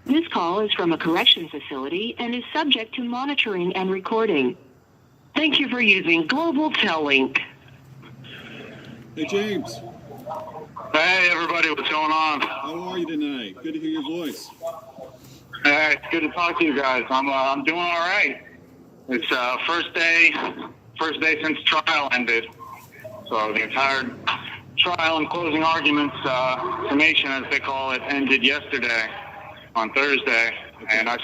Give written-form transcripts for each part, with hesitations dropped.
This call is from a correction facility and is subject to monitoring and recording. Thank you for using Global Tellink. Hey, James. Hey, everybody. What's going on? How are you tonight? Good to hear your voice. Hey, it's good to talk to you guys. I'm doing all right. It's first day since trial ended. So the entire trial and closing arguments summation, as they call it, ended yesterday on Thursday. Okay. And I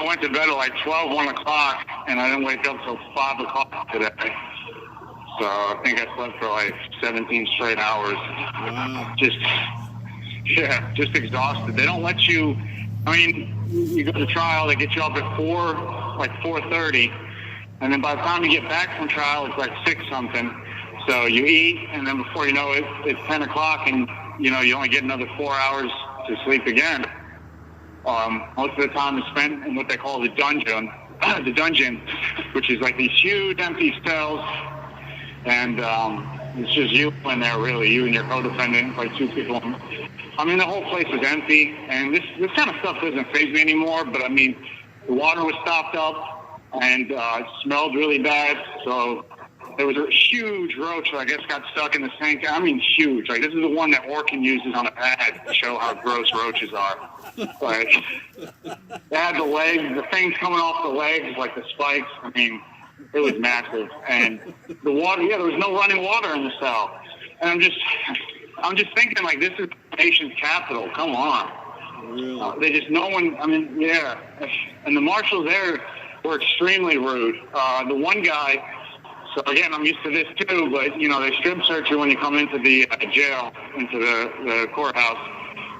went to bed at like 1 o'clock, and I didn't wake up till 5 o'clock today. So I think I slept for like 17 straight hours. Wow. Just exhausted. They don't let you, you go to trial, they get you up at 4:30, and then by the time you get back from trial, it's like 6 something. So you eat, and then before you know it, it's 10 o'clock, and you only get another 4 hours to sleep again. Most of the time is spent in what they call the dungeon, which is like these huge empty cells, and it's just you in there, really, you and your co-defendant, like 2 people. The whole place is empty, and this kind of stuff doesn't faze me anymore, but the water was stopped up, and it smelled really bad, so there was a huge roach that I guess got stuck in the sink. Huge. Like, this is the one that Orkin uses on a pad to show how gross roaches are. Like, they had the legs, the things coming off the legs, like the spikes. It was massive. And the water, there was no running water in the cell. And I'm just thinking, like, this is the nation's capital. Come on. Really? And the marshals there were extremely rude. The one guy, so again, I'm used to this too, but, they strip search you when you come into the jail, into the courthouse.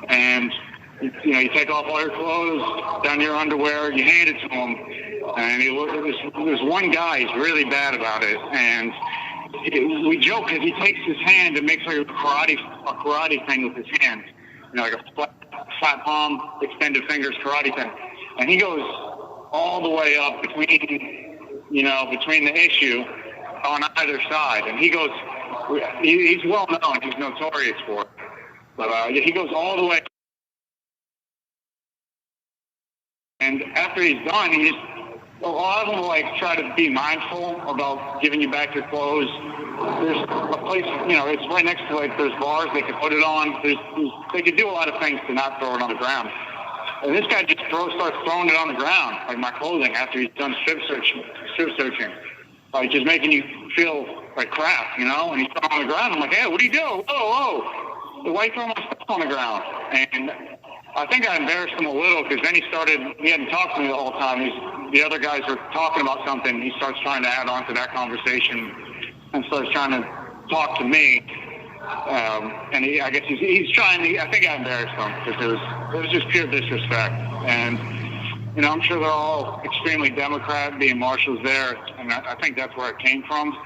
And, you take off all your clothes, down to your underwear, you hand it to him. And there's one guy, he's really bad about it. And we joke because he takes his hand and makes like a karate thing with his hand. Like a flat palm, extended fingers karate thing. And he goes all the way up between the issue on either side. And he goes, he's well known, he's notorious for it. But he goes all the way. And after he's done, a lot of them will try to be mindful about giving you back your clothes. There's a place, it's right next to there's bars they could put it on. They could do a lot of things to not throw it on the ground. And this guy just starts throwing it on the ground, like my clothing, after he's done strip searching. Like, just making you feel like crap, And he's throwing on the ground. I'm like, hey, what do you do? Whoa. Why are you throwing my stuff on the ground? And I think I embarrassed him a little, because then he hadn't talked to me the whole time. The other guys were talking about something. He starts trying to add on to that conversation and starts trying to talk to me. And I guess he's trying to, I think I embarrassed him, because it was just pure disrespect. And, I'm sure they're all extremely Democrat, being marshals there, and I think that's where it came from.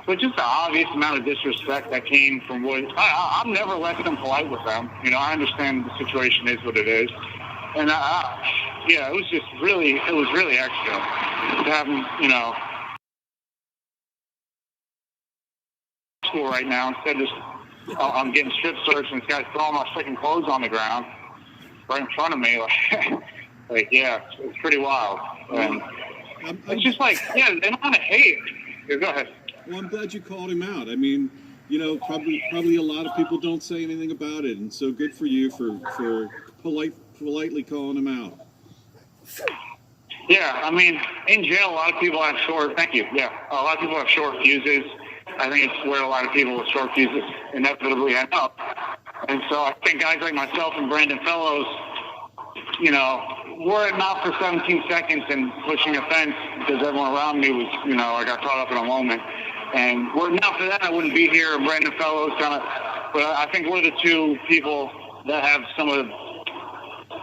So just the obvious amount of disrespect that came from what I'm never less than polite with them. I understand the situation is what it is, and it was really extra to have them, school right now, instead of just I'm getting strip searched and this guy's throwing my freaking clothes on the ground right in front of me. It's pretty wild. And it's just they don't want to hate. Go ahead. Well, I'm glad you called him out. Probably a lot of people don't say anything about it, and so good for you for politely calling him out. Yeah, in jail, a lot of people have short. Thank you. Yeah, a lot of people have short fuses. I think it's where a lot of people with short fuses inevitably end up. And so I think guys like myself and Brandon Fellows, were it not for 17 seconds and pushing a fence, because everyone around me was, I got caught up in a moment. And were it not for that, I wouldn't be here. Brandon Fellows but I think we're the 2 people that have some of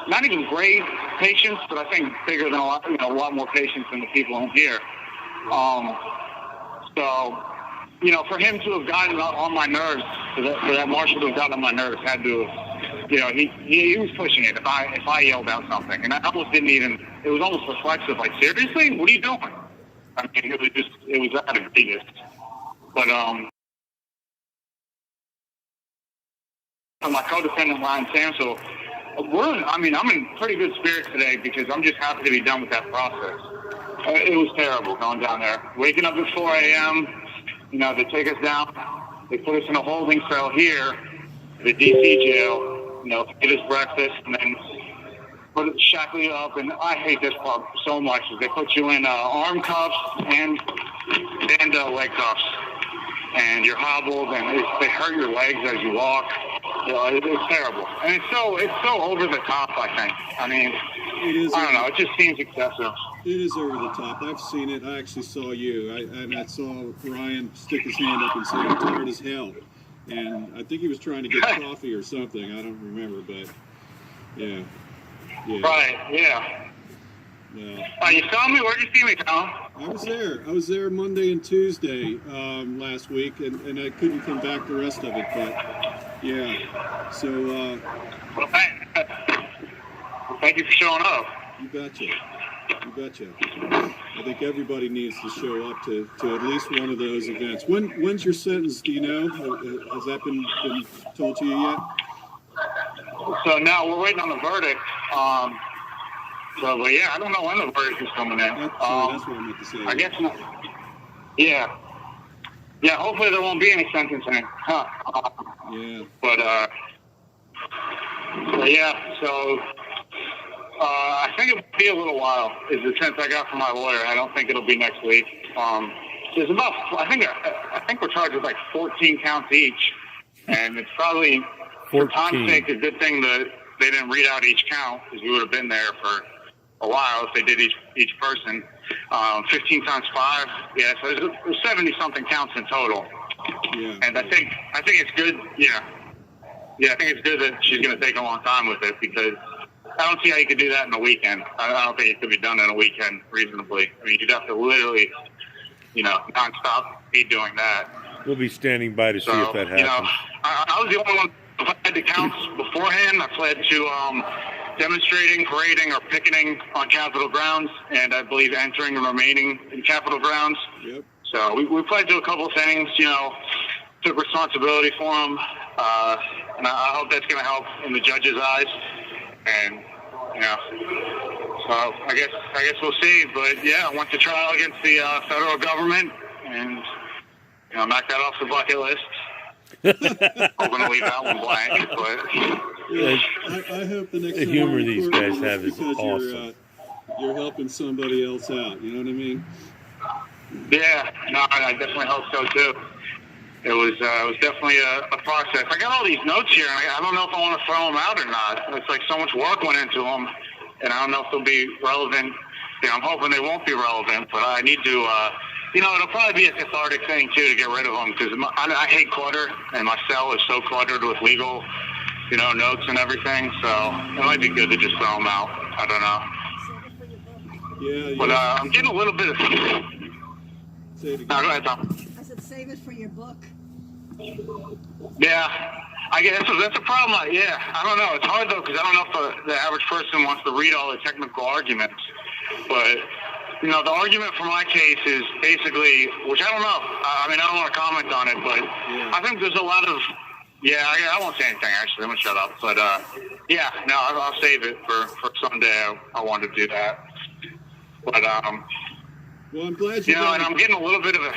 not even great patience, but I think bigger than a lot more patience than the people in here. For him to have gotten on my nerves, for that marshal to have gotten on my nerves, had to have, he was pushing it if I yelled out something. And I almost didn't even, it was almost reflexive, like, seriously? What are you doing? It was that egregious. But, my co-defendant Ryan Sam. So I'm in pretty good spirits today because I'm just happy to be done with that process. It was terrible going down there, waking up at 4 a.m. They take us down, they put us in a holding cell here, the DC jail. Get us breakfast and then shackle you up. And I hate this part so much. Is they put you in arm cuffs and leg cuffs, and you're hobbled, and they hurt your legs as you walk. It's terrible, and it's so over the top. I think. I mean, I don't know. It just seems excessive. It is over the top. I've seen it. I actually saw you. I saw Ryan stick his hand up and say, "I'm tired as hell," and I think he was trying to get coffee or something. I don't remember, but yeah. Right. Yeah. No. You saw me? Where'd you see me, Tom? I was there Monday and Tuesday last week, and I couldn't come back the rest of it, but yeah. So. Thank you for showing up. You betcha. I think everybody needs to show up to at least one of those events. When's your sentence? Do you know? Has that been told to you yet? So now we're waiting on the verdict. But yeah, I don't know when the verdict is coming in. That's what I meant to say. I guess not. Yeah. Yeah, hopefully there won't be any sentencing. Yeah. But yeah, so I think it'll be a little while is the sense I got from my lawyer. I don't think it'll be next week. There's about, I think we're charged with like 14 counts each. And it's probably, 14. For time's sake, a good thing that they didn't read out each count because we would have been there for a while if they did each person. 15 times 5, yeah, so there's 70-something counts in total. Yeah. And I think it's good, yeah. Yeah, I think it's good that she's going to take a long time with it because I don't see how you could do that in a weekend. I don't think it could be done in a weekend reasonably. I mean, you'd have to literally, nonstop be doing that. We'll be standing by to see if that happens. I was the only one who fled the counts beforehand. I fled to demonstrating, parading, or picketing on Capitol grounds, and I believe entering and remaining in Capitol grounds. Yep. So we pled to a couple of things, took responsibility for them, and I hope that's going to help in the judge's eyes. And so I guess we'll see. But yeah, I went to trial against the federal government, and knock that off the bucket list. Hoping to leave that one blank, but I hope the next the humor these guys have is awesome. You're helping somebody else out. You know what I mean? Yeah, no, I definitely hope so too. It was definitely a process. I got all these notes here, and I don't know if I want to throw them out or not. It's like so much work went into them, and I don't know if they'll be relevant. I'm hoping they won't be relevant, but I need to. It'll probably be a cathartic thing too to get rid of them because I hate clutter, and my cell is so cluttered with legal, notes and everything. So it might be good to just throw them out. I don't know. Yeah. But I'm getting a little bit of. Say it again. No, go ahead, Tom. I said save it for your book. Yeah, I guess that's a problem. I don't know. It's hard though because I don't know if the average person wants to read all the technical arguments, but. The argument for my case is basically, which I don't know. I don't want to comment on it, but yeah. I think there's a lot of, I won't say anything actually. I'm going to shut up. But I'll save it for someday. I want to do that. But, well, I'm glad you and I'm getting a little bit of a.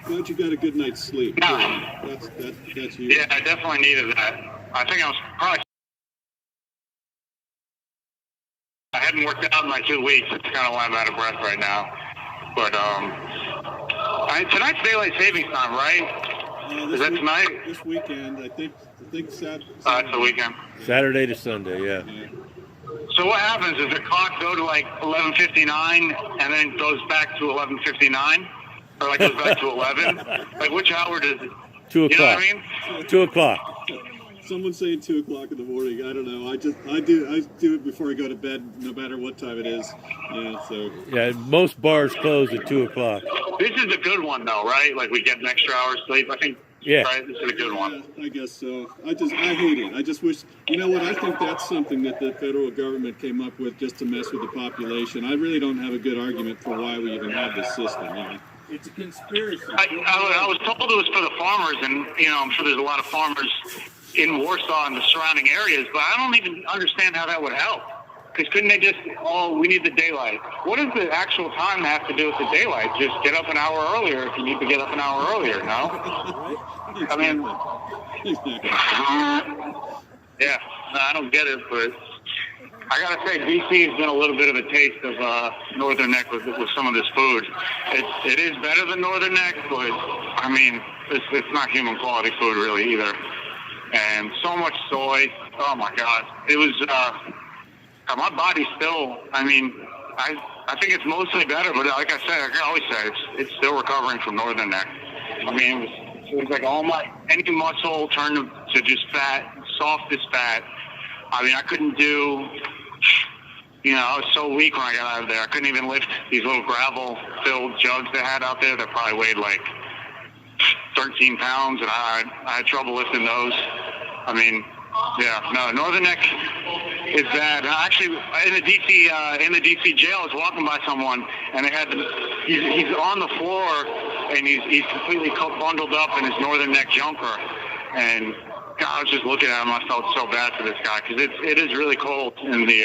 Glad you got a good night's sleep. Yeah. That's you. Yeah, I definitely needed that. I think I was probably. I hadn't worked out in like 2 weeks. That's kind of why I'm out of breath right now. But tonight's daylight savings time, right? Is that tonight? This weekend, I think Saturday. It's the weekend. Saturday to Sunday, yeah. So what happens? Does the clock go to like 11:59 and then goes back to 11:59, or like goes back to 11? Like which hour does it? 2 o'clock. You know what I mean? 2 o'clock. Someone's saying 2 o'clock in the morning. I don't know. I do it before I go to bed, no matter what time it is. Yeah. So. Yeah, most bars close at 2 o'clock. This is a good one, though, right? Like we get an extra hour's sleep. I think. Yeah. Right. This is a good one. I guess so. I hate it. I just wish. You know what? I think that's something that the federal government came up with just to mess with the population. I really don't have a good argument for why we even have this system. It's a conspiracy. I was told it was for the farmers, and I'm sure there's a lot of farmers in Warsaw and the surrounding areas, but I don't even understand how that would help. Because couldn't they just, we need the daylight. What does the actual time have to do with the daylight? Just get up an hour earlier if you need to get up an hour earlier, no? I mean, yeah, no, I don't get it, but I gotta say, DC has been a little bit of a taste of Northern Neck with some of this food. It is better than Northern Neck, but I mean, it's not human quality food really either. And so much soy. Oh my God, it was. My body still. I mean, I think it's mostly better, but like I said, I always say it's still recovering from Northern Neck. I mean, it was like any muscle turned to just fat, soft as fat. I mean, I couldn't do. I was so weak when I got out of there. I couldn't even lift these little gravel-filled jugs they had out there that probably weighed like 13 pounds, and I had trouble lifting those. I mean, yeah, no, Northern Neck is bad. Actually, in the DC jail, I was walking by someone, and they had he's on the floor, and he's completely bundled up in his Northern Neck jumper, and God, I was just looking at him. I felt so bad for this guy because it is really cold in the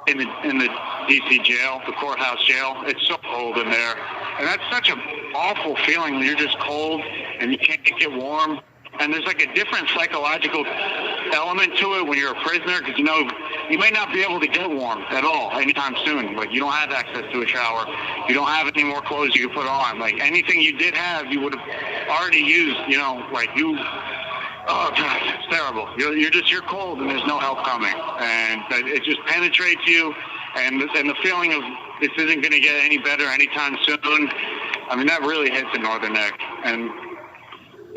DC jail, the courthouse jail. It's so cold in there, and that's such an awful feeling when you're just cold and you can't get warm. And there's like a different psychological element to it when you're a prisoner because, you may not be able to get warm at all anytime soon. Like, you don't have access to a shower. You don't have any more clothes you can put on. Like, anything you did have, you would have already used, oh, God, it's terrible. You're cold and there's no help coming. And it just penetrates you. And the feeling of this isn't going to get any better anytime soon, I mean, that really hits the Northern Neck. And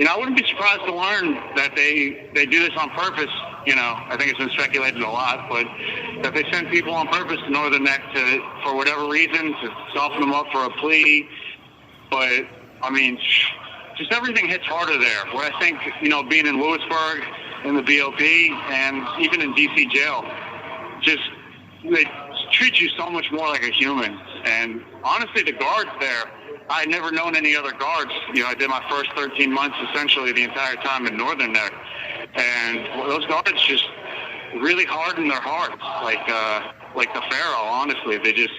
I wouldn't be surprised to learn that they do this on purpose. I think it's been speculated a lot, but that they send people on purpose to Northern Neck for whatever reason, to soften them up for a plea. But, I mean, just everything hits harder there. Where I think, being in Lewisburg, in the BOP, and even in D.C. jail, they treat you so much more like a human. And honestly, the guards there, I had never known any other guards. I did my first 13 months essentially the entire time in Northern Neck. And those guards just really harden their hearts, like the Pharaoh, honestly. They just,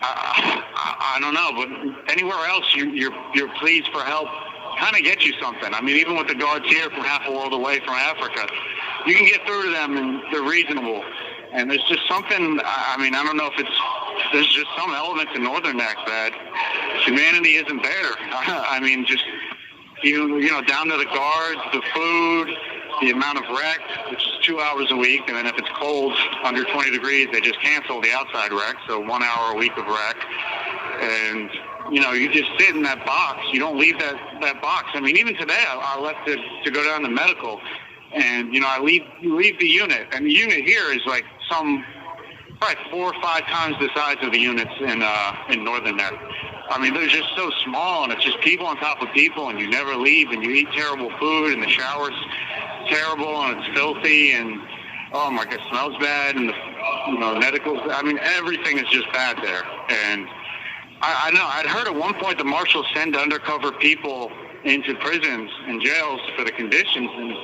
I don't know, but anywhere else, your pleas for help kind of get you something. I mean, even with the guards here from half a world away from Africa, you can get through to them and they're reasonable. And there's just something, I mean, I don't know if there's just some element to Northern Neck that humanity isn't there. I mean, just, down to the guards, the food, the amount of rec, which is 2 hours a week. And then if it's cold, under 20 degrees, they just cancel the outside rec. So 1 hour a week of rec. And, you just sit in that box. You don't leave that box. I mean, even today, I left it to go down to medical. And, you leave the unit. And the unit here is like probably 4 or 5 times the size of the units in Northern Neck. I mean, they're just so small, and it's just people on top of people, and you never leave, and you eat terrible food, and the shower's terrible, and it's filthy, and, oh my God, it smells bad, and the medicals, I mean, everything is just bad there. And I know, I'd heard at one point the marshals send undercover people into prisons and jails for the conditions, and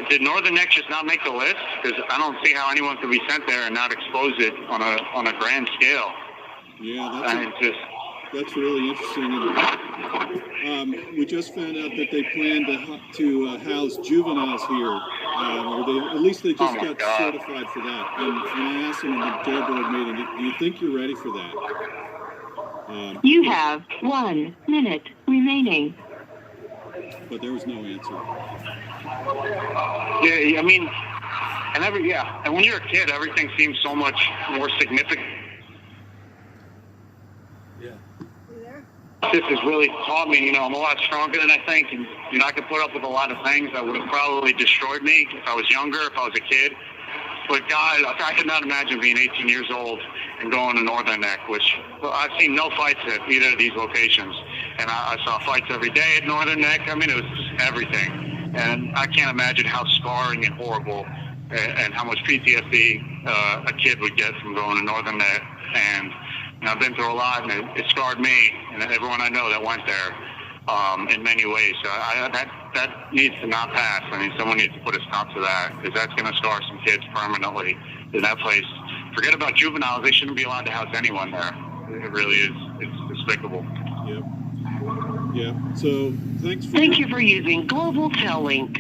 did Northern Neck just not make the list? Because I don't see how anyone could be sent there and not expose it on a grand scale. Yeah, that's really interesting. And, we just found out that they plan to house juveniles here, or at least they just got certified for that. And I asked them in the jailboard meeting, do you think you're ready for that? You have 1 minute remaining. But there was no answer. Yeah, I mean, and when you're a kid, everything seems so much more significant. Yeah. This has really taught me, I'm a lot stronger than I think, and, I could put up with a lot of things that would have probably destroyed me if I was younger, if I was a kid. But God, I could not imagine being 18 years old and going to Northern Neck, which I've seen no fights at either of these locations. And I saw fights every day at Northern Neck. I mean, it was just everything. And I can't imagine how scarring and horrible and how much PTSD a kid would get from going to Northern Neck. And I've been through a lot, and it scarred me and everyone I know that went there. in many ways. So that needs to not pass. I mean, someone needs to put a stop to that, because that's going to scar some kids permanently in that place. Forget about juveniles. They shouldn't be allowed to house anyone there. It really is. It's despicable. Yep. Yep. So thanks for... Thank you for using Global Tel Link.